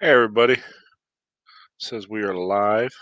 Hey everybody, it says we are live,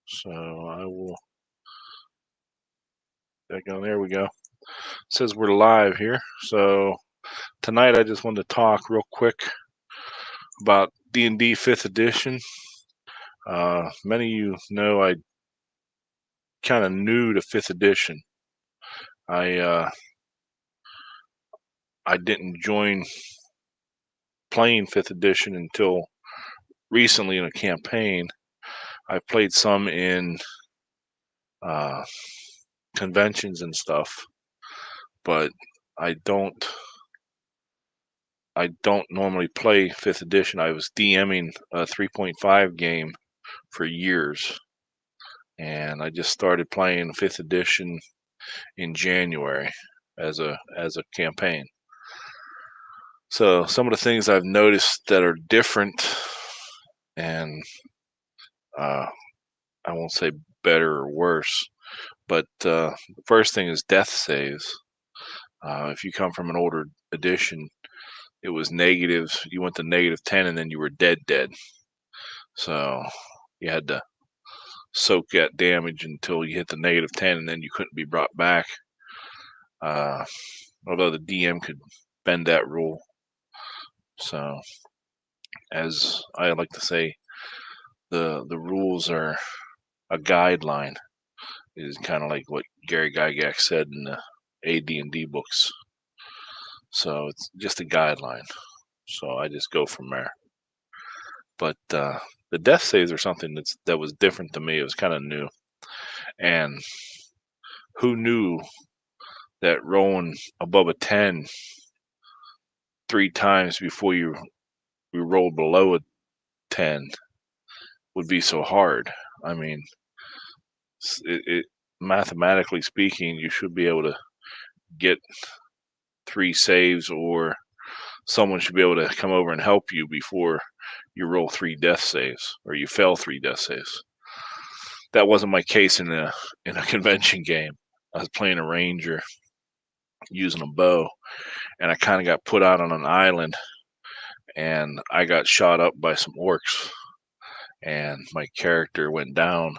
so I will, there we go. It says we're live here, so tonight I just wanted to talk real quick about D&D 5th edition. Many of you know I kind of new to 5th edition. I didn't join playing 5th edition until recently in a campaign. I played some in conventions and stuff, but I don't normally play 5th edition. I was DMing a 3.5 game for years, and I just started playing 5th edition in January as a campaign. So some of the things I've noticed that are different, and I won't say better or worse, but the first thing is death saves. If you come from an older edition, it was negatives. You went to -10, and then you were dead. So you had to soak that damage until you hit the -10, and then you couldn't be brought back. Although the DM could bend that rule. So, as I like to say, the rules are a guideline. It is kind of like what Gary Gygax said in the AD&D books. So it's just a guideline. So I just go from there. But the death saves are something that was different to me. It was kind of new. And who knew that rolling above a 10 3 times before you rolled below a 10 would be so hard? I mean, mathematically speaking, you should be able to get 3 saves, or someone should be able to come over and help you before you roll 3 death saves, or you fail 3 death saves. That wasn't my case in a convention game. I was playing a ranger using a bow, and I kind of got put out on an island, and I got shot up by some orcs, and my character went down,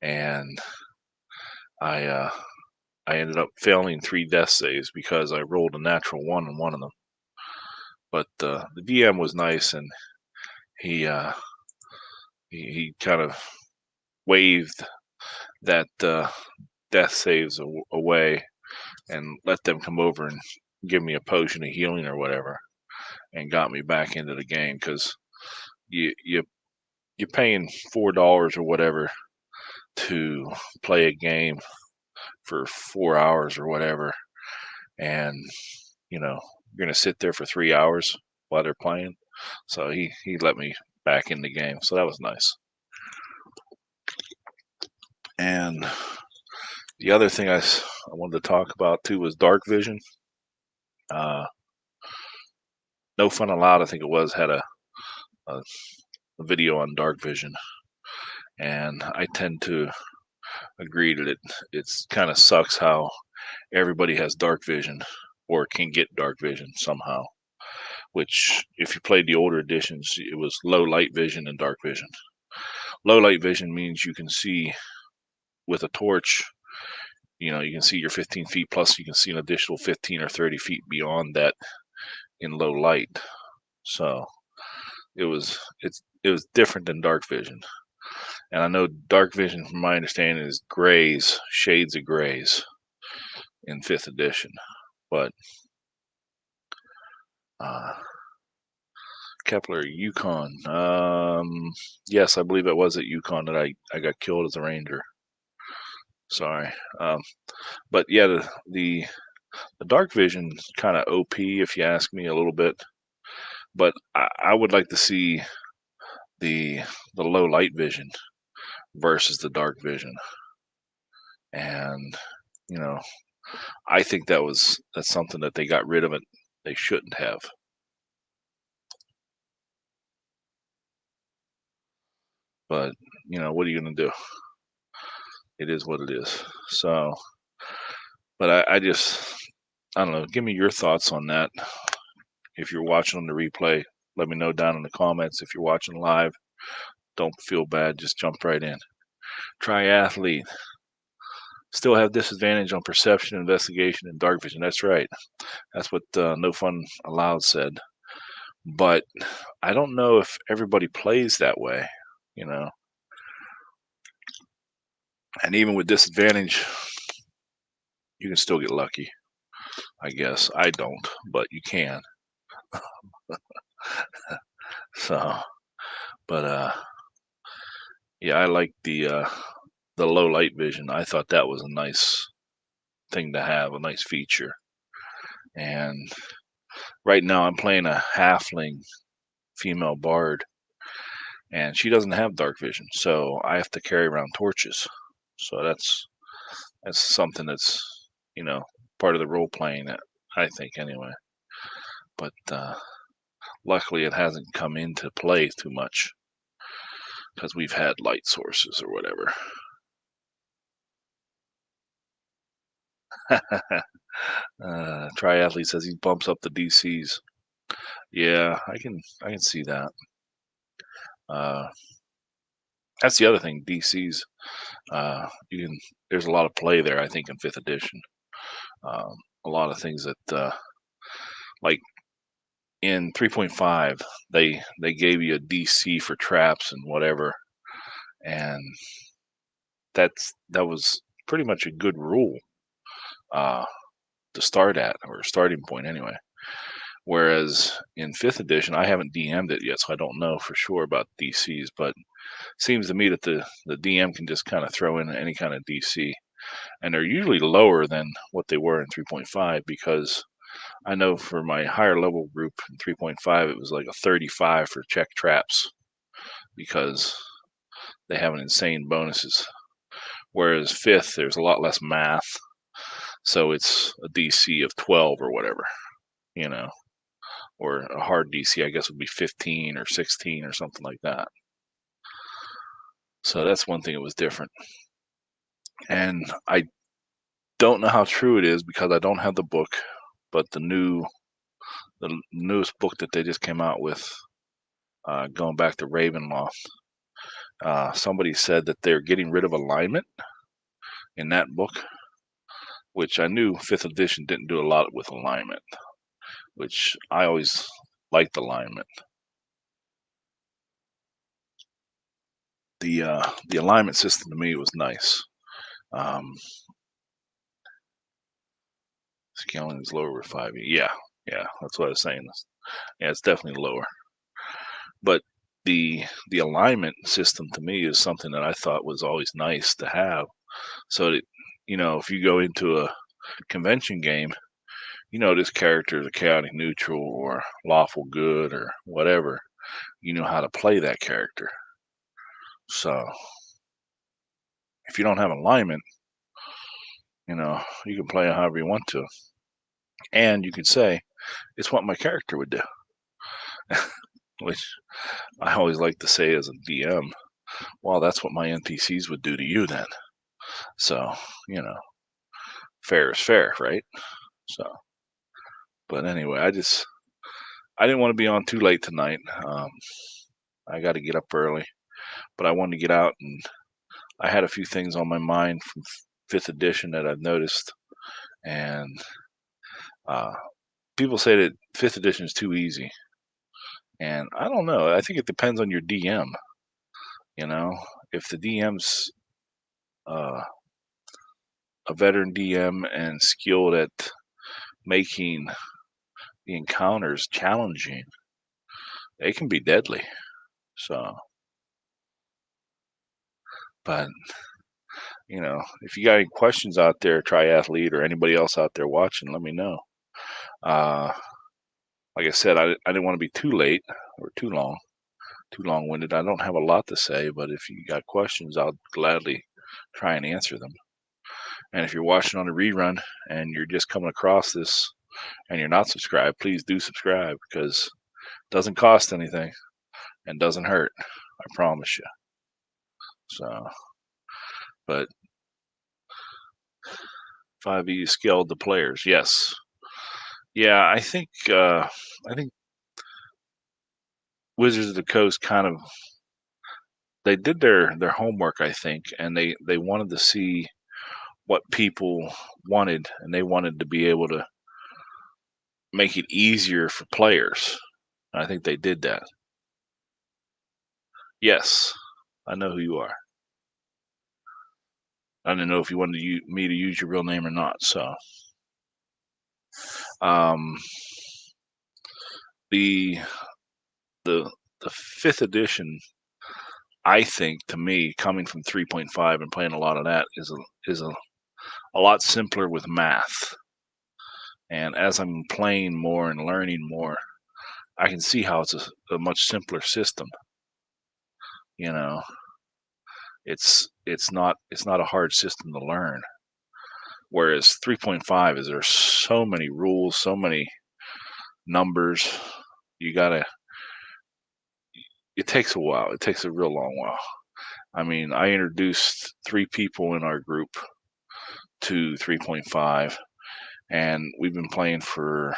and I ended up failing 3 death saves because I rolled a natural 1 on one of them. But the DM was nice, and he kind of waved that death saves away and let them come over and give me a potion of healing or whatever, and got me back into the game, because you're paying $4 or whatever to play a game for 4 hours or whatever, and you're gonna sit there for 3 hours while they're playing. So he let me back in the game, so that was nice. And the other thing I wanted to talk about too was dark vision. No Fun Allowed, I think it was, had a video on dark vision, and I tend to agree that it's kind of sucks how everybody has dark vision or can get dark vision somehow. Which, if you played the older editions, it was low light vision and dark vision. Low light vision means you can see with a torch. You can see your 15 feet, plus you can see an additional 15 or 30 feet beyond that in low light. So it was different than dark vision. And I know dark vision, from my understanding, is grays, shades of grays in 5th edition. But Kepler, Yukon. Yes, I believe it was at Yukon that I got killed as a ranger. Sorry. But yeah, the dark vision kind of OP, if you ask me, a little bit. But I would like to see the low light vision versus the dark vision. And I think that's something that they got rid of. It they shouldn't have. But what are you going to do? It is what it is. So, but I don't know. Give me your thoughts on that if you're watching on the replay. let me know down in the comments. If you're watching live, don't feel bad. Just jump right in. Triathlete. Still have disadvantage on perception, investigation, and dark vision. That's right. That's what No Fun Allowed said. But I don't know if everybody plays that way, you know. And even with disadvantage, you can still get lucky, I guess. I don't, but you can. So, but yeah, I like the low light vision. I thought that was a nice thing to have, a nice feature. And right now I'm playing a halfling female bard, and she doesn't have dark vision, so I have to carry around torches. So that's something that's, you know, part of the role playing, I think, anyway. But luckily it hasn't come into play too much because we've had light sources or whatever. Triathlete says he bumps up the DCs. Yeah, I can see that. That's the other thing, DCs. There's a lot of play there, I think, in 5th edition. A lot of things that like in 3.5 they gave you a DC for traps and whatever, and that was pretty much a good rule to start at, or a starting point anyway. Whereas in 5th edition, I haven't DM'd it yet, so I don't know for sure about DCs, but it seems to me that the DM can just kind of throw in any kind of DC, and they're usually lower than what they were in 3.5, because I know for my higher level group in 3.5, it was like a 35 for check traps, because they have an insane bonuses. Whereas 5th, there's a lot less math, so it's a DC of 12 or whatever, you know. Or a hard DC, I guess, would be 15 or 16 or something like that. So that's one thing that was different. And I don't know how true it is because I don't have the book, but the newest book that they just came out with, going back to Ravenloft, somebody said that they're getting rid of alignment in that book, which I knew 5th edition didn't do a lot with alignment, which I always liked alignment. The alignment system to me was nice. Scaling is lower with 5e. Yeah, that's what I was saying. Yeah, it's definitely lower. But the alignment system to me is something that I thought was always nice to have. So that, you know, if you go into a convention game, you know this character is a chaotic neutral or lawful good or whatever. You know how to play that character. So if you don't have alignment, you know, you can play it however you want to. And you could say, it's what my character would do. Which I always like to say as a DM, well, that's what my NPCs would do to you then. So, you know, fair is fair, right? So, but anyway, I didn't want to be on too late tonight. I got to get up early, but I wanted to get out, and I had a few things on my mind from 5th edition that I've noticed, and people say that 5th edition is too easy, and I don't know. I think it depends on your DM. You know, if the DM's a veteran DM and skilled at making the encounters challenging, they can be deadly. So, but you know, if you got any questions out there, triathlete or anybody else out there watching, let me know. Like I said, I didn't want to be too late or too long-winded. I don't have a lot to say, but if you got questions, I'll gladly try and answer them. And if you're watching on a rerun and you're just coming across this and you're not subscribed, please do subscribe, because it doesn't cost anything and doesn't hurt. I promise you. So, but 5e scaled the players, yes. Yeah, I think Wizards of the Coast kind of, they did their homework, I think, and they wanted to see what people wanted, and they wanted to be able to make it easier for players. And I think they did that. Yes, I know who you are. I didn't know if you wanted me to use your real name or not. So, the the 5th edition, I think, to me, coming from 3.5 and playing a lot of that, is a lot simpler with math. And as I'm playing more and learning more, I can see how it's a much simpler system. You know, it's not a hard system to learn. Whereas 3.5 is, there's so many rules, so many numbers. It takes a while. It takes a real long while. I mean, I introduced 3 people in our group to 3.5, and we've been playing for,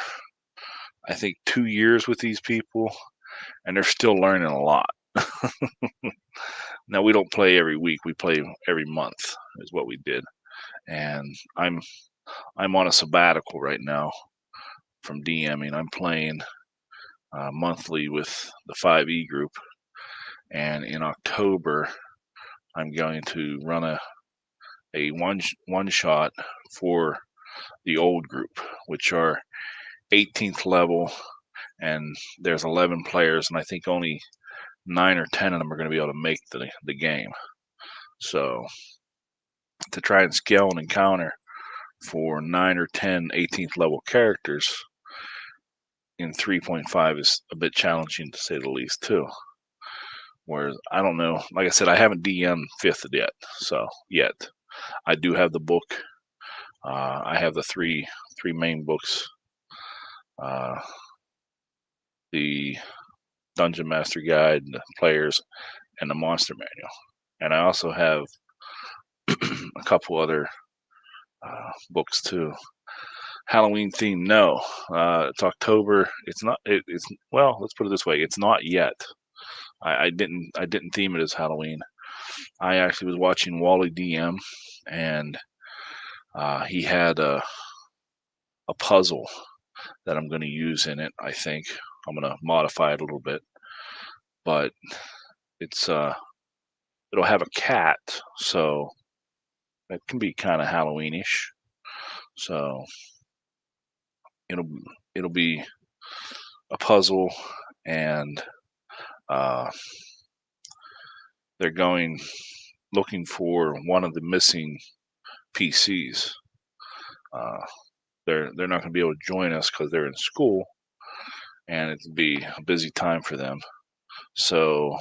I think, 2 years with these people, and they're still learning a lot. Now, we don't play every week. We play every month is what we did. And I'm on a sabbatical right now from DMing. I'm playing monthly with the 5e group, and in October I'm going to run a one shot for the old group, which are 18th level, and there's 11 players, and I think only 9 or 10 of them are going to be able to make the game. So to try and scale an encounter for 9 or 10 18th level characters in 3.5 is a bit challenging, to say the least, too. Whereas, I don't know, like I said, I haven't DM'd 5th yet. I do have the book. I have the three main books. The Dungeon Master Guide, the Players, and the Monster Manual. And I also have a couple other books too. Halloween theme, no. It's October. It's not. It's, well, let's put it this way. It's not yet. I didn't theme it as Halloween. I actually was watching Wally DM, and he had a puzzle that I'm going to use in it. I think I'm going to modify it a little bit, but it's it'll have a cat, so it can be kind of Halloweenish. So it'll be a puzzle, and they're looking for one of the missing PCs. They're not going to be able to join us because they're in school, and it'd be a busy time for them. So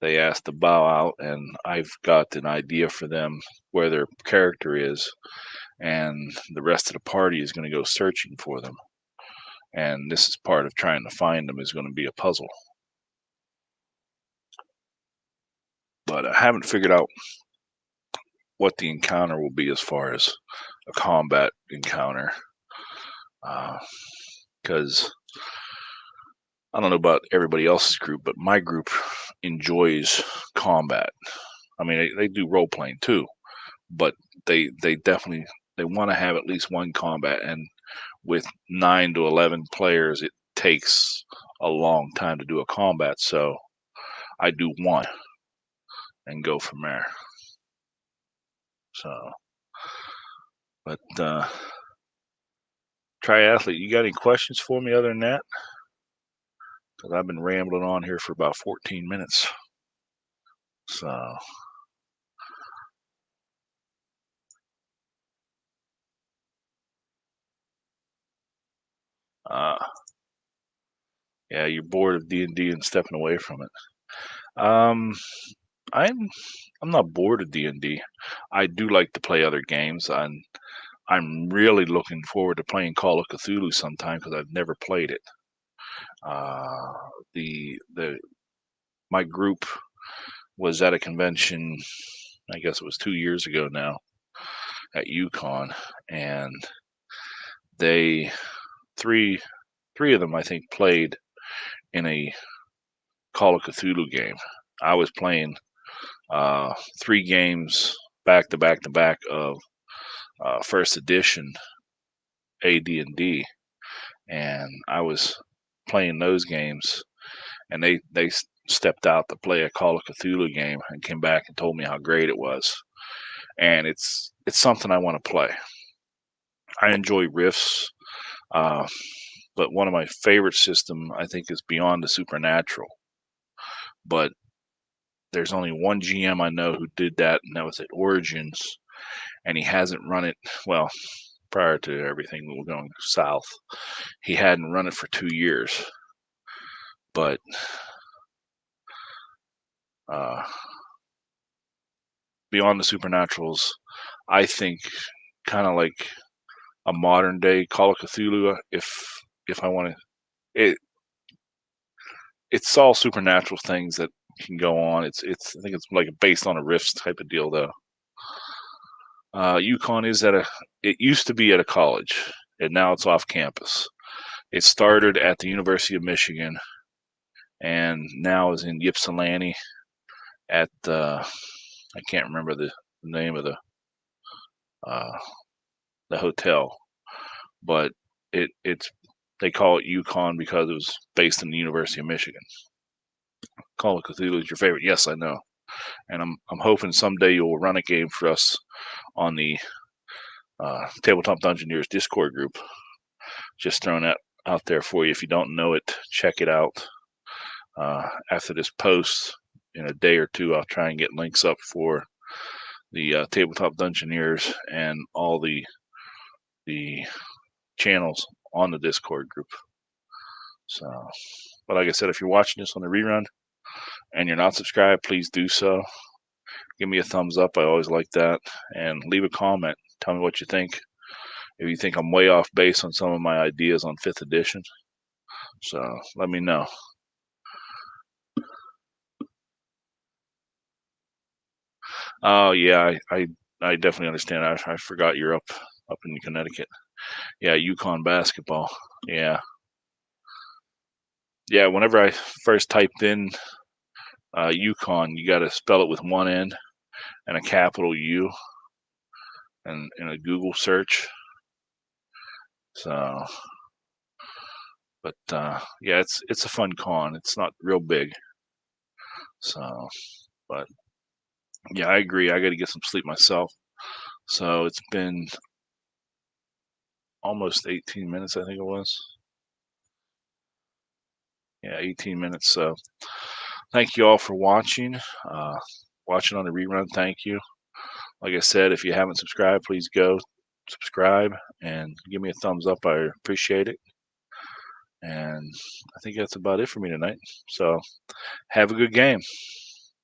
they asked to bow out, and I've got an idea for them where their character is, and the rest of the party is going to go searching for them. And this is part of trying to find them, is going to be a puzzle. But I haven't figured out what the encounter will be as far as a combat encounter. Because I don't know about everybody else's group, but my group enjoys combat. I mean, they do role playing too, but they definitely want to have at least one combat. And with 9 to 11 players, it takes a long time to do a combat. So I do one and go from there. So, but Triathlete, you got any questions for me other than that? Because I've been rambling on here for about 14 minutes. So, yeah, you're bored of D&D and stepping away from it. I'm not bored of D&D. I do like to play other games, and I'm really looking forward to playing Call of Cthulhu sometime because I've never played it. My group was at a convention, I guess it was 2 years ago now, at UConn, and three of them, I think, played in a Call of Cthulhu game. I was playing 3 games back to back to back of first edition AD&D, and I was playing those games, and they stepped out to play a Call of Cthulhu game and came back and told me how great it was. And it's something I want to play. I enjoy Rifts, but one of my favorite system, I think, is Beyond the Supernatural. But there's only one GM I know who did that, and that was at Origins, and he hasn't run it, well, prior to everything going south, he hadn't run it for 2 years. But Beyond the Supernaturals, I think, kind of like a modern day Call of Cthulhu. If I want to, it's all supernatural things that can go on. I think it's like based on a Rifts type of deal, though. Yukon is it used to be at a college, and now it's off campus. It started at the University of Michigan, and now is in Ypsilanti at I can't remember the name of the hotel, but they call it Yukon because it was based in the University of Michigan. Call of Cthulhu is your favorite. Yes, I know, and I'm hoping someday you'll run a game for us on the Tabletop Dungeoneers Discord group. Just throwing that out there for you. If you don't know it, check it out. After this post, in a day or two, I'll try and get links up for the Tabletop Dungeoneers and all the channels on the Discord group. So, but like I said, if you're watching this on the rerun and you're not subscribed, please do so. Give me a thumbs up. I always like that. And leave a comment. Tell me what you think. If you think I'm way off base on some of my ideas on 5th edition. So let me know. Oh yeah, I definitely understand. I forgot you're up in Connecticut. Yeah, Yukon basketball. Yeah. Yeah, whenever I first typed in Yukon, you got to spell it with one N and a capital U, and in a Google search. So, but yeah, it's a fun con. It's not real big. So, but yeah, I agree. I got to get some sleep myself. So it's been almost 18 minutes, I think it was. Yeah, 18 minutes. So thank you all for watching. Watching on the rerun, thank you. Like I said, if you haven't subscribed, please go subscribe and give me a thumbs up. I appreciate it. And I think that's about it for me tonight. So have a good game.